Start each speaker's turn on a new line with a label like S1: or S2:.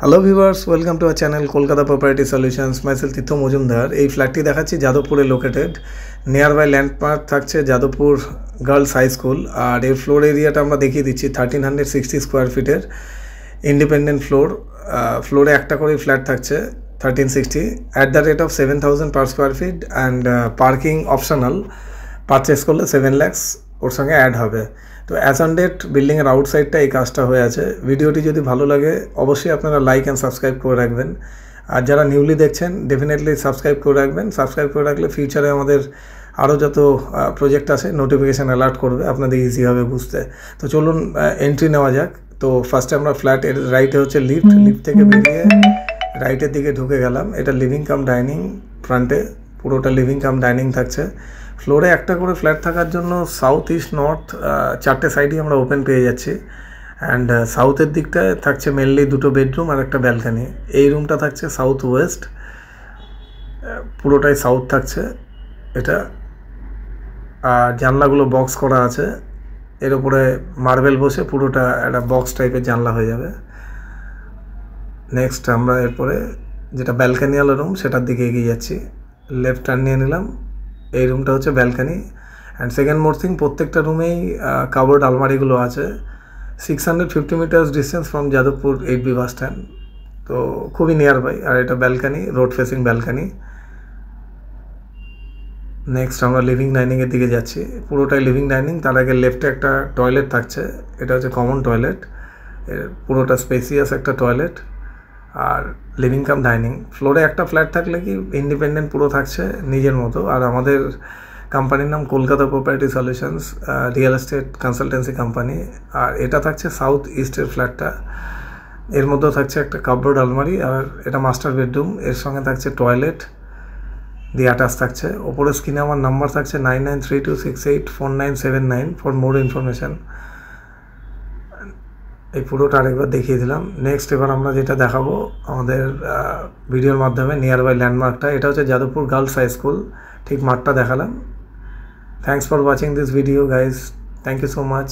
S1: Hello viewers, welcome to our channel Kolkata property solutions. Myself Tirtha Majumdar. এই ফ্ল্যাটটি দেখাচ্ছি যাদবপুরে লোকেটেড। নিয়ার বাই ল্যান্ডমার্ক থাকছে যাদবপুর গার্লস হাই স্কুল। আর এর ফ্লোর এরিয়াটা আমরা দেখিয়ে দিচ্ছি 1360 স্কোয়ার ফিটের ইন্ডিপেন্ডেন্ট ফ্লোর। ফ্লোরে একটা করে ফ্ল্যাট থাকছে 1360 at the rate of 7000 per square feet and parking optional. Purchase করলে 7 lakhs ওর সঙ্গে অ্যাড হবে। তো অ্যাজ অন ডেট বিল্ডিংয়ের আউটসাইডটা এই কাজটা হয়ে আছে। ভিডিওটি যদি ভালো লাগে অবশ্যই আপনারা লাইক অ্যান্ড সাবস্ক্রাইব করে রাখবেন। আর যারা নিউলি দেখছেন ডেফিনেটলি সাবস্ক্রাইব করে রাখবেন। সাবস্ক্রাইব করে রাখলে ফিউচারে আমাদের আরও যত প্রজেক্ট আছে নোটিফিকেশান অ্যালার্ট করবে, আপনাদের ইজি হবে বুঝতে। তো চলুন এন্ট্রি নেওয়া যাক। তো ফার্স্টে আমরা ফ্ল্যাটের রাইটে হচ্ছে লিফট থেকে বেরিয়ে রাইটের দিকে ঢুকে গেলাম। এটা লিভিং কাম ডাইনিং। ফ্রন্টে পুরোটা লিভিং কাম ডাইনিং থাকছে। ফ্লোরে একটা করে ফ্ল্যাট থাকার জন্য সাউথ ইস্ট নর্থ চারটে সাইডই আমরা ওপেন পেয়ে যাচ্ছি। অ্যান্ড সাউথের দিকটায় থাকছে মেনলি দুটো বেডরুম আর একটা ব্যালকানি। এই রুমটা থাকছে সাউথ ওয়েস্ট, পুরোটাই সাউথ থাকছে এটা। আর জানলাগুলো বক্স করা আছে, এর উপরে মার্বেল বসে পুরোটা একটা বক্স টাইপের জানলা হয়ে যাবে। নেক্সট আমরা এরপরে যেটা ব্যালকানিওয়ালা রুম সেটার দিকে এগিয়ে যাচ্ছি। লেফট টার্ন নিয়ে নিলাম। এই রুমটা হচ্ছে balcony. And second more thing, প্রত্যেকটা রুমেই কাবোর্ড আলমারিগুলো আছে। 650 meters distance from Jadavpur 8B bus stand, তো খুবই নিয়ার বাই। আর এটা balcony, road facing balcony. Next আমরা লিভিং ডাইনিংয়ের দিকে যাচ্ছি। পুরোটাই লিভিং ডাইনিং। তার আগে লেফটে একটা টয়লেট থাকছে, এটা হচ্ছে কমন টয়লেট। পুরোটা স্পেসিয়াস একটা টয়লেট আর লিভিং কাম ডাইনিং। ফ্লোরে একটা ফ্ল্যাট থাকলে কি ইন্ডিপেন্ডেন্ট পুরো থাকছে নিজের মতো। আর আমাদের কোম্পানির নাম Kolkata property solutions, real estate consultancy company. আর এটা থাকছে সাউথ ইস্টের ফ্ল্যাটটা। এর মধ্যেও থাকছে একটা কাপবোর্ড আলমারি আর এটা মাস্টার বেডরুম। এর সঙ্গে থাকছে টয়লেট দিয়ে অ্যাটাচ থাকছে। ওপরে স্ক্রিনে আমার নাম্বার থাকছে 9932684979 ফর মোর ইনফরমেশান। এই পুরোটা আরেকবার দেখিয়ে দিলাম। নেক্সট এবার আমরা যেটা দেখাবো আমাদের ভিডিওর মাধ্যমে নিয়ার বাই ল্যান্ডমার্কটা, এটা হচ্ছে যাদবপুর গার্লস হাই স্কুল। ঠিক মাঠটা দেখালাম। Thanks for watching this video guys. Thank you so much.